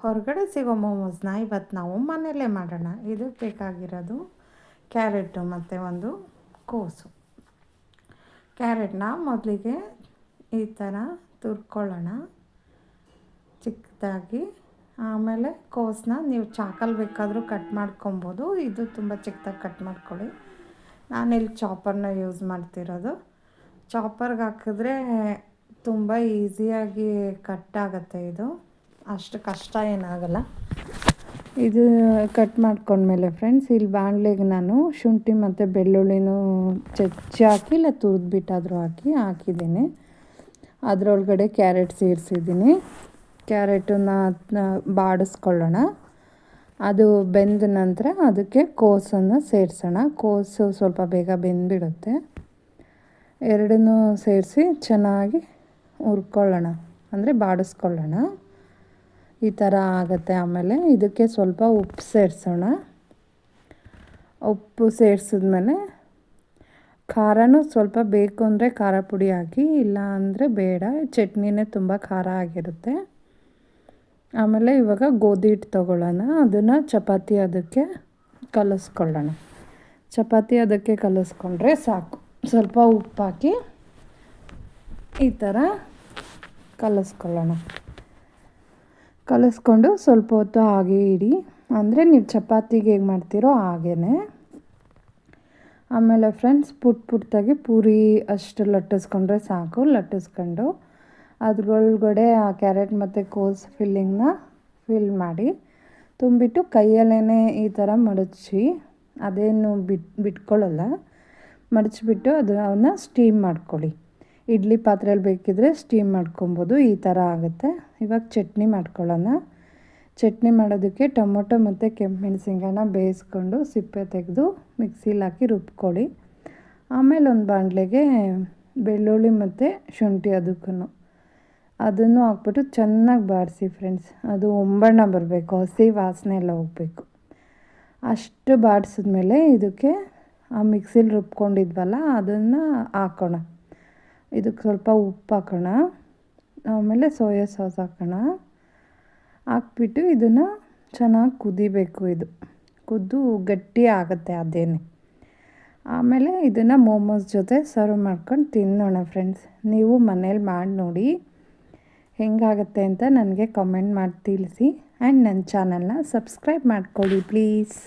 ಹೊರಗಡೆ ಸಿಗೋ ಮೋಮೋಸ್ನ ಇವತ್ತು ನಾವು ಮನೆಯಲ್ಲೇ ಮಾಡೋಣ. ಇದಕ್ಕೆ ಬೇಕಾಗಿರೋದು ಕ್ಯಾರೆಟು ಮತ್ತು ಒಂದು ಕೋಸು. ಕ್ಯಾರೆಟ್ನ ಮೊದಲಿಗೆ ಈ ಥರ ತುರ್ಕೊಳ್ಳೋಣ ಚಿಕ್ಕದಾಗಿ. ಆಮೇಲೆ ಕೋಸನ್ನ ನೀವು ಚಾಕಲ್ಲಿ ಬೇಕಾದರೂ ಕಟ್ ಮಾಡ್ಕೊಬೋದು. ಇದು ತುಂಬ ಚಿಕ್ಕದಾಗಿ ಕಟ್ ಮಾಡ್ಕೊಳ್ಳಿ. ನಾನಿಲ್ಲಿ ಚಾಪರ್ನ ಯೂಸ್ ಮಾಡ್ತಿರೋದು. ಚಾಪರ್ಗೆ ಹಾಕಿದ್ರೆ ತುಂಬ ಈಸಿಯಾಗಿ ಕಟ್ ಆಗುತ್ತೆ. ಇದು ಅಷ್ಟು ಕಷ್ಟ ಏನಾಗಲ್ಲ. ಇದು ಕಟ್ ಮಾಡ್ಕೊಂಡ್ಮೇಲೆ ಫ್ರೆಂಡ್ಸ್, ಇಲ್ಲಿ ಬಾಣಲೆಗೆ ನಾನು ಶುಂಠಿ ಮತ್ತು ಬೆಳ್ಳುಳ್ಳಿನೂ ಚಚ್ಚಿ ಹಾಕಿ ಇಲ್ಲ ತುರಿದ್ಬಿಟ್ಟಾದರೂ ಹಾಕಿದ್ದೀನಿ. ಅದರೊಳಗಡೆ ಕ್ಯಾರೆಟ್ ಸೇರಿಸಿದ್ದೀನಿ. ಕ್ಯಾರೆಟನ್ನ ಬಾಡಿಸ್ಕೊಳ್ಳೋಣ. ಅದು ಬೆಂದ ನಂತರ ಅದಕ್ಕೆ ಕೋಸನ್ನು ಸೇರಿಸೋಣ. ಕೋಸು ಸ್ವಲ್ಪ ಬೇಗ ಬೆಂದ್ಬಿಡುತ್ತೆ. ಎರಡನ್ನೂ ಸೇರಿಸಿ ಚೆನ್ನಾಗಿ ಹುರ್ಕೊಳ್ಳೋಣ, ಅಂದರೆ ಬಾಡಿಸ್ಕೊಳ್ಳೋಣ. ಈ ಥರ ಆಗುತ್ತೆ. ಆಮೇಲೆ ಇದಕ್ಕೆ ಸ್ವಲ್ಪ ಉಪ್ಪು ಸೇರಿಸೋಣ. ಉಪ್ಪು ಸೇರಿಸಿದ್ಮೇಲೆ ಖಾರನೂ ಸ್ವಲ್ಪ ಬೇಕು ಅಂದರೆ ಖಾರ ಪುಡಿ ಹಾಕಿ, ಇಲ್ಲ ಅಂದರೆ ಬೇಡ. ಚಟ್ನಿನೇ ತುಂಬ ಖಾರ ಆಗಿರುತ್ತೆ. ಆಮೇಲೆ ಇವಾಗ ಗೋಧಿ ಹಿಟ್ಟು ತೊಗೊಳ್ಳೋಣ. ಅದನ್ನು ಚಪಾತಿ ಅದಕ್ಕೆ ಕಲಿಸ್ಕೊಳ್ಳೋಣ. ಚಪಾತಿ ಅದಕ್ಕೆ ಕಲಿಸ್ಕೊಂಡ್ರೆ ಸಾಕು. ಸ್ವಲ್ಪ ಉಪ್ಪು ಹಾಕಿ ಈ ಥರ ಕಲಿಸ್ಕೊಂಡು ಸ್ವಲ್ಪ ಹೊತ್ತು ಹಾಗೆ ಇಡಿ. ಅಂದರೆ ನೀವು ಚಪಾತಿಗೆ ಹೇಗೆ ಮಾಡ್ತೀರೋ ಹಾಗೇ. ಆಮೇಲೆ ಫ್ರೆಂಡ್ಸ್, ಪುಟ್ಟದಾಗಿ ಪೂರಿ ಅಷ್ಟು ಲಟ್ಟಿಸ್ಕೊಂಡ್ರೆ ಸಾಕು. ಲಟ್ಟಿಸ್ಕೊಂಡು ಅದ್ರೊಳಗಡೆ ಆ ಕ್ಯಾರೆಟ್ ಮತ್ತು ಕೋಸು ಫಿಲ್ ಮಾಡಿ ತುಂಬಿಟ್ಟು ಕೈಯಲ್ಲೇ ಈ ಥರ ಮಡಚಿ, ಅದೇನು ಬಿಟ್ಕೊಳ್ಳಲ್ಲ, ಮಡಚಿಬಿಟ್ಟು ಅದನ್ನು ಸ್ಟೀಮ್ ಮಾಡ್ಕೊಳ್ಳಿ. ಇಡ್ಲಿ ಪಾತ್ರೆಯಲ್ಲಿ ಬೇಕಿದ್ರೆ ಸ್ಟೀಮ್ ಮಾಡ್ಕೊಬೋದು. ಈ ಥರ ಆಗುತ್ತೆ. ಇವಾಗ ಚಟ್ನಿ ಮಾಡ್ಕೊಳ್ಳೋಣ. ಚಟ್ನಿ ಮಾಡೋದಕ್ಕೆ ಟೊಮೊಟೊ ಮತ್ತು ಕೆಂಪುಮೆಣಸಿನ್ಕಾಯಿನ ಬೇಯಿಸ್ಕೊಂಡು ಸಿಪ್ಪೆ ತೆಗೆದು ಮಿಕ್ಸಿಲಿ ಹಾಕಿ ರುಬ್ಕೊಳ್ಳಿ. ಆಮೇಲೆ ಒಂದು ಬಾಣಲೆಗೆ ಬೆಳ್ಳುಳ್ಳಿ ಮತ್ತು ಶುಂಠಿ ಅದನ್ನು ಹಾಕ್ಬಿಟ್ಟು ಚೆನ್ನಾಗಿ ಬಾಡಿಸಿ ಫ್ರೆಂಡ್ಸ್. ಅದು ಒಂಬಣ್ಣ ಬರಬೇಕು, ಹಸಿ ವಾಸನೆ ಎಲ್ಲ ಹೋಗಬೇಕು. ಅಷ್ಟು ಬಾಡಿಸಿದ್ಮೇಲೆ ಇದಕ್ಕೆ ಆ ಮಿಕ್ಸಿಲಿ ರುಬ್ಕೊಂಡಿದ್ವಲ್ಲ ಅದನ್ನು ಹಾಕೋಣ. ಇದಕ್ಕೆ ಸ್ವಲ್ಪ ಉಪ್ಪು ಹಾಕೋಣ. ಆಮೇಲೆ ಸೋಯಾ ಸಾಸ್ ಹಾಕೋಣ. ಹಾಕ್ಬಿಟ್ಟು ಇದನ್ನು ಚೆನ್ನಾಗಿ ಕುದಿಬೇಕು. ಇದು ಕುದ್ದು ಗಟ್ಟಿ ಆಗುತ್ತೆ ಅದೇನೆ. ಆಮೇಲೆ ಇದನ್ನು ಮೋಮೋಸ್ ಜೊತೆ ಸರ್ವ್ ಮಾಡ್ಕೊಂಡು ತಿನ್ನೋಣ ಫ್ರೆಂಡ್ಸ್. ನೀವು ಮನೇಲಿ ಮಾಡಿ ನೋಡಿ ಹೆಂಗಾಗುತ್ತೆ ಅಂತ ನನಗೆ ಕಮೆಂಟ್ ಮಾಡಿ ತಿಳಿಸಿ. ಆ್ಯಂಡ್ ನನ್ನ ಚಾನಲ್ನ ಸಬ್ಸ್ಕ್ರೈಬ್ ಮಾಡ್ಕೊಳ್ಳಿ ಪ್ಲೀಸ್.